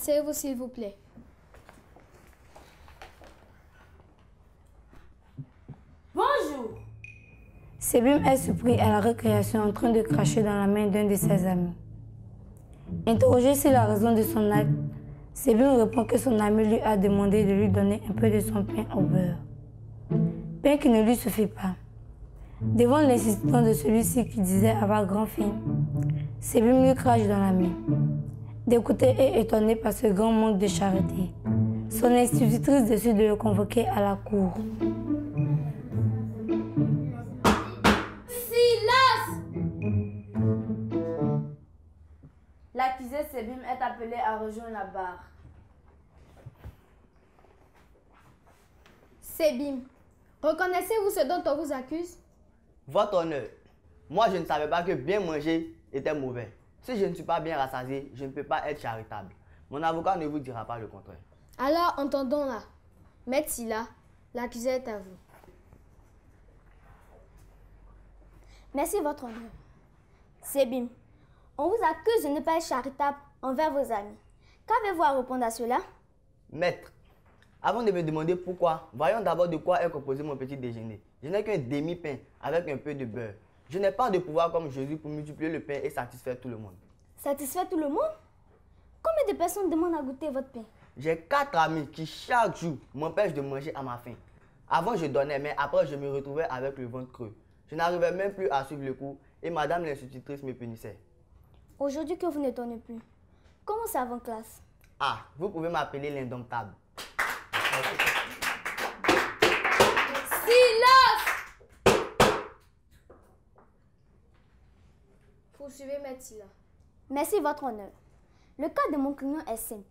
Asseyez-vous s'il vous plaît. Bonjour. Sebim est surpris à la récréation en train de cracher dans la main d'un de ses amis. Interrogé sur la raison de son acte, Sebim répond que son ami lui a demandé de lui donner un peu de son pain au beurre. Pain qui ne lui suffit pas. Devant l'insistance de celui-ci qui disait avoir grand faim, Sebim lui crache dans la main. Dégoûté et étonné par ce grand manque de charité, son institutrice décide de le convoquer à la cour. L'accusé Sebim est appelé à rejoindre la barre. Sebim, reconnaissez-vous ce dont on vous accuse? Votre honneur, moi je ne savais pas que bien manger était mauvais. Si je ne suis pas bien rassasié, je ne peux pas être charitable. Mon avocat ne vous dira pas le contraire. Alors, entendons-la. Maître Silla, l'accusé est à vous. Merci, votre honneur. Sebim, on vous accuse de ne pas être charitable envers vos amis. Qu'avez-vous à répondre à cela? Maître, avant de me demander pourquoi, voyons d'abord de quoi est composé mon petit déjeuner. Je n'ai qu'un demi-pain avec un peu de beurre. Je n'ai pas de pouvoir comme Jésus pour multiplier le pain et satisfaire tout le monde. Satisfaire tout le monde? Combien de personnes demandent à goûter votre pain? J'ai 4 amis qui chaque jour m'empêchent de manger à ma faim. Avant je donnais, mais après je me retrouvais avec le ventre creux. Je n'arrivais même plus à suivre le cours et madame l'institutrice me punissait. Aujourd'hui que vous ne donnez plus, comment c'est avant classe? Ah, vous pouvez m'appeler l'indomptable. Silence! Poursuivez, Maître Silla. Merci, votre honneur. Le cas de mon client est simple.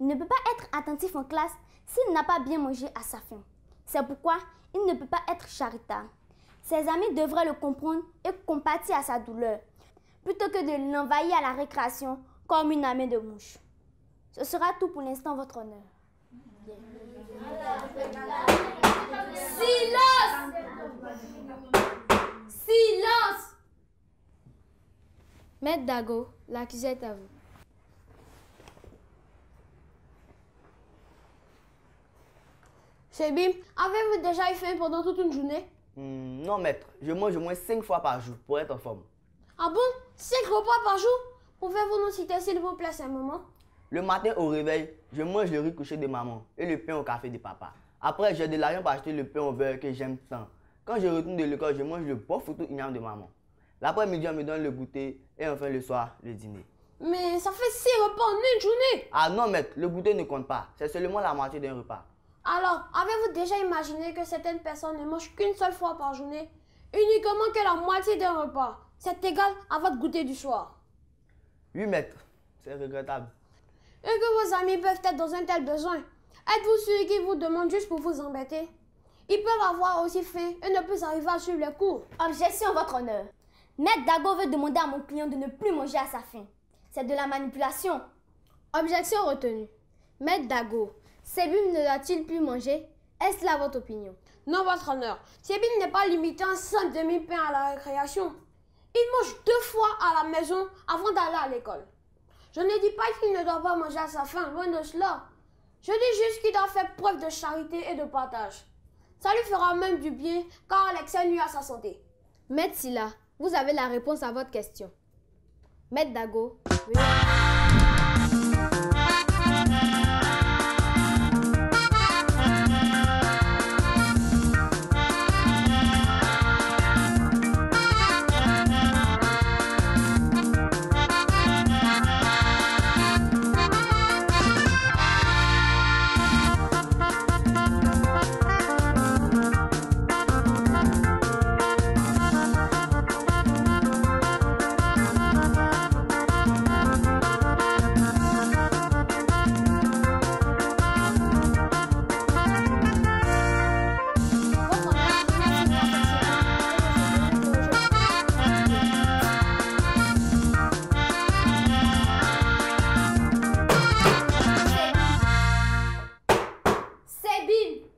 Il ne peut pas être attentif en classe s'il n'a pas bien mangé à sa faim. C'est pourquoi il ne peut pas être charitable. Ses amis devraient le comprendre et compatir à sa douleur, plutôt que de l'envahir à la récréation comme une armée de mouches. Ce sera tout pour l'instant, votre honneur. Silence! Silence! Maître Dago, l'accusé est à vous. Sebim, avez-vous déjà eu faim pendant toute une journée? Non maître, je mange au moins 5 fois par jour pour être en forme. Ah bon? 5 repas par jour? Pouvez-vous nous citer s'il vous plaît un moment? Le matin au réveil, je mange le riz couché de maman et le pain au café de papa. Après, j'ai de l'argent pour acheter le pain au beurre que j'aime tant. Quand je retourne de l'école, je mange le bon foutu igname de maman. L'après-midi, on me donne le goûter et enfin le soir, le dîner. Mais ça fait 6 repas en une journée! Ah non maître, le goûter ne compte pas. C'est seulement la moitié d'un repas. Alors, avez-vous déjà imaginé que certaines personnes ne mangent qu'une seule fois par journée? Uniquement que la moitié d'un repas. C'est égal à votre goûter du soir. Oui maître, c'est regrettable. Et que vos amis peuvent être dans un tel besoin. Êtes-vous sûr qu'ils vous demandent juste pour vous embêter? Ils peuvent avoir aussi faim et ne plus arriver à suivre les cours. Objection, votre honneur. Maître Dago veut demander à mon client de ne plus manger à sa faim. C'est de la manipulation. Objection retenue. Maître Dago, Sebim ne doit-il plus manger? Est-ce là votre opinion? Non, votre honneur. Sebim n'est pas limité à un simple demi-pain à la récréation. Il mange 2 fois à la maison avant d'aller à l'école. Je ne dis pas qu'il ne doit pas manger à sa faim, loin de cela. Je dis juste qu'il doit faire preuve de charité et de partage. Ça lui fera même du bien car l'excès nuit à sa santé. Maître Silla, vous avez la réponse à votre question. Maître Dago, oui.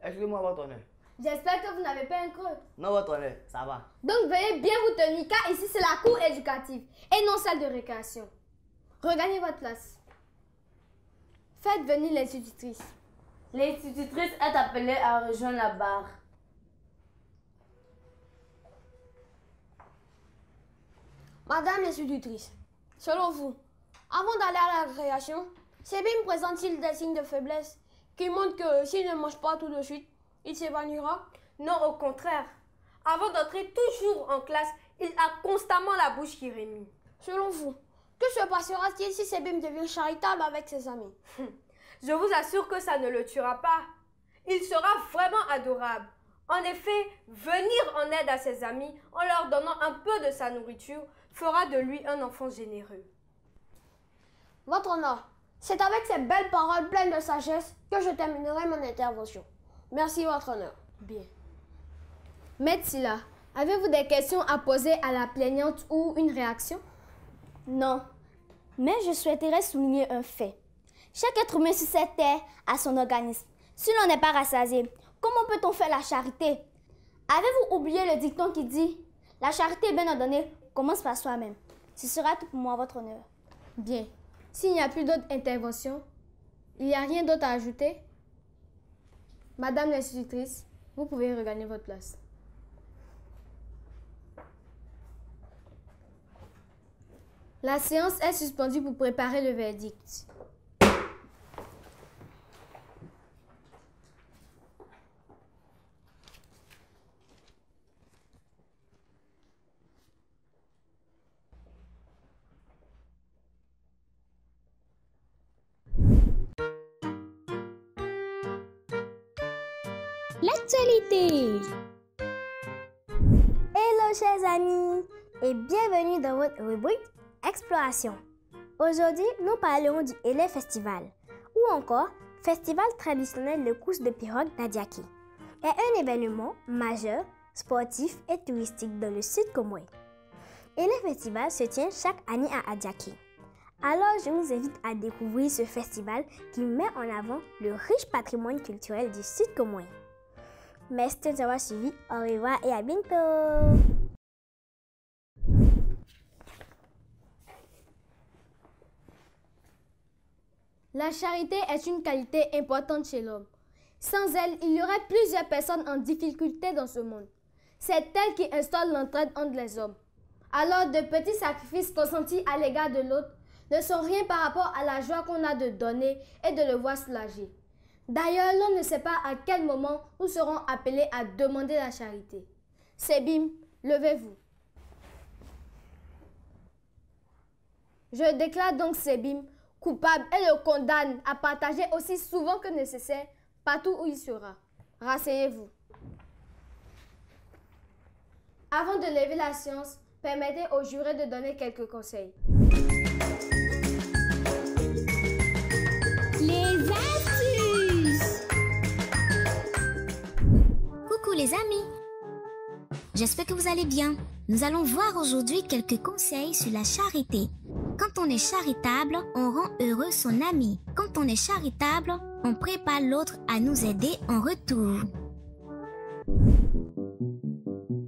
Excusez-moi, votre honneur. J'espère que vous n'avez pas un creux. Non, votre honneur, ça va. Donc veuillez bien vous tenir car ici c'est la cour éducative et non celle de récréation. Regagnez votre place. Faites venir l'institutrice. L'institutrice est appelée à rejoindre la barre. Madame l'institutrice, selon vous, avant d'aller à la récréation, Sebim présente-t-il des signes de faiblesse qui montrent que s'il ne mange pas tout de suite, il s'évanouira? Non, au contraire. Avant d'entrer toujours en classe, il a constamment la bouche qui remue. Selon vous, que se passera-t-il si Sebim devient charitable avec ses amis? Je vous assure que ça ne le tuera pas. Il sera vraiment adorable. En effet, venir en aide à ses amis en leur donnant un peu de sa nourriture fera de lui un enfant généreux. Votre honneur, c'est avec ces belles paroles pleines de sagesse que je terminerai mon intervention. Merci, votre honneur. Bien. Maître Silla, avez-vous des questions à poser à la plaignante ou une réaction? Non, mais je souhaiterais souligner un fait. Chaque être humain sur cette terre a son organisme. Si l'on n'est pas rassasié, comment peut-on faire la charité? Avez-vous oublié le dicton qui dit « La charité bien ordonnée commence par soi-même ». Ce sera tout pour moi, votre honneur. Bien. S'il n'y a plus d'autres interventions, il n'y a rien d'autre à ajouter? Madame l'institutrice, vous pouvez regagner votre place. La séance est suspendue pour préparer le verdict. L'actualité. Hello chers amis et bienvenue dans votre rubrique Exploration. Aujourd'hui, nous parlerons du Élé Festival ou encore Festival traditionnel de course de pirogue d'Adiaké. Est un événement majeur, sportif et touristique dans le sud Comoé. Élé Festival se tient chaque année à Adiaké. Alors, je vous invite à découvrir ce festival qui met en avant le riche patrimoine culturel du sud Comoé. Merci de nous avoir suivis. Au revoir et à bientôt. La charité est une qualité importante chez l'homme. Sans elle, il y aurait plusieurs personnes en difficulté dans ce monde. C'est elle qui installe l'entraide entre les hommes. Alors, de petits sacrifices consentis à l'égard de l'autre ne sont rien par rapport à la joie qu'on a de donner et de le voir soulager. D'ailleurs, l'on ne sait pas à quel moment nous serons appelés à demander la charité. Sebim, levez-vous. Je déclare donc Sebim coupable et le condamne à partager aussi souvent que nécessaire partout où il sera. Rasseyez-vous. Avant de lever la séance, permettez aux jurés de donner quelques conseils. Les astuces. Coucou les amis. J'espère que vous allez bien. Nous allons voir aujourd'hui quelques conseils sur la charité. Quand on est charitable, on rend heureux son ami. Quand on est charitable, on prépare l'autre à nous aider en retour.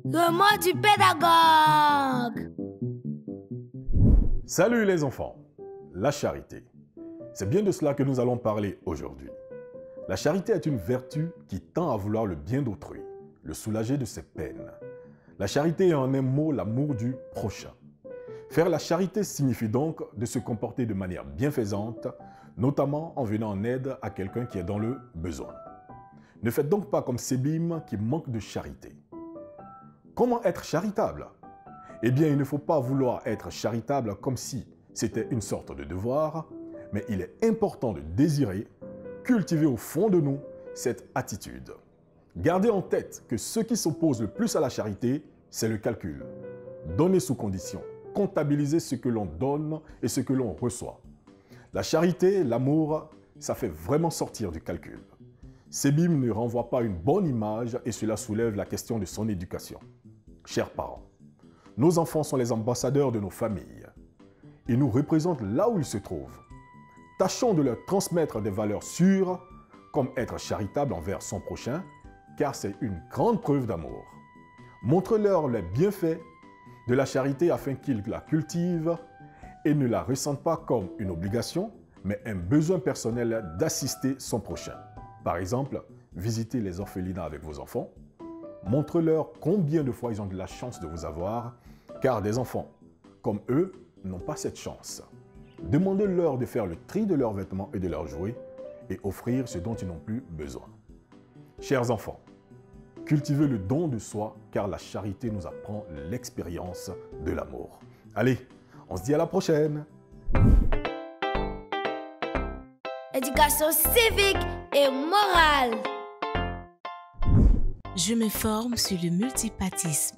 Le mot du pédagogue. Salut les enfants. La charité. C'est bien de cela que nous allons parler aujourd'hui. La charité est une vertu qui tend à vouloir le bien d'autrui, le soulager de ses peines. La charité est en un mot l'amour du prochain. Faire la charité signifie donc de se comporter de manière bienfaisante, notamment en venant en aide à quelqu'un qui est dans le besoin. Ne faites donc pas comme Sebim qui manque de charité. Comment être charitable? Eh bien, il ne faut pas vouloir être charitable comme si c'était une sorte de devoir, mais il est important de désirer, cultiver au fond de nous cette attitude. Gardez en tête que ce qui s'oppose le plus à la charité, c'est le calcul. Donner sous condition, comptabiliser ce que l'on donne et ce que l'on reçoit. La charité, l'amour, ça fait vraiment sortir du calcul. Sebim ne renvoie pas une bonne image et cela soulève la question de son éducation. Chers parents, nos enfants sont les ambassadeurs de nos familles. Ils nous représentent là où ils se trouvent. Tâchons de leur transmettre des valeurs sûres, comme être charitable envers son prochain, car c'est une grande preuve d'amour. Montre-leur les bienfaits de la charité afin qu'ils la cultivent et ne la ressentent pas comme une obligation, mais un besoin personnel d'assister son prochain. Par exemple, visitez les orphelinats avec vos enfants. Montrez-leur combien de fois ils ont de la chance de vous avoir, car des enfants, comme eux, n'ont pas cette chance. Demandez-leur de faire le tri de leurs vêtements et de leurs jouets et offrir ce dont ils n'ont plus besoin. Chers enfants, cultivez le don de soi, car la charité nous apprend l'expérience de l'amour. Allez, on se dit à la prochaine! Éducation civique et morale. Je me forme sur le multipartisme.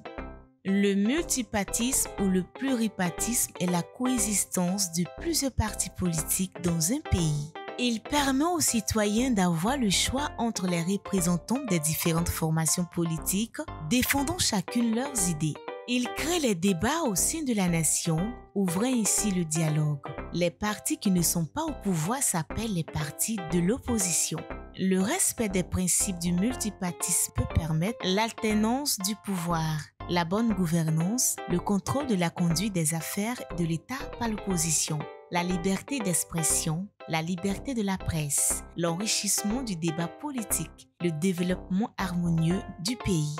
Le multipartisme ou le pluripartisme est la coexistence de plusieurs partis politiques dans un pays. Il permet aux citoyens d'avoir le choix entre les représentants des différentes formations politiques, défendant chacune leurs idées. Il crée les débats au sein de la nation, ouvrant ainsi le dialogue. Les partis qui ne sont pas au pouvoir s'appellent les partis de l'opposition. Le respect des principes du multipartisme peut permettre l'alternance du pouvoir, la bonne gouvernance, le contrôle de la conduite des affaires de l'État par l'opposition, la liberté d'expression, la liberté de la presse, l'enrichissement du débat politique, le développement harmonieux du pays.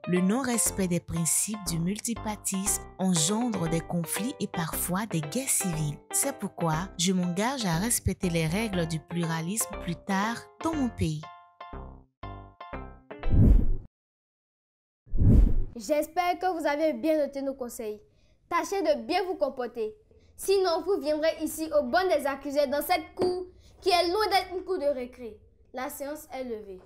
Le non-respect des principes du multipartisme engendre des conflits et parfois des guerres civiles. C'est pourquoi je m'engage à respecter les règles du pluralisme plus tard dans mon pays. J'espère que vous avez bien noté nos conseils. Tâchez de bien vous comporter. Sinon, vous viendrez ici au banc des accusés dans cette cour qui est loin d'être une cour de récré. La séance est levée.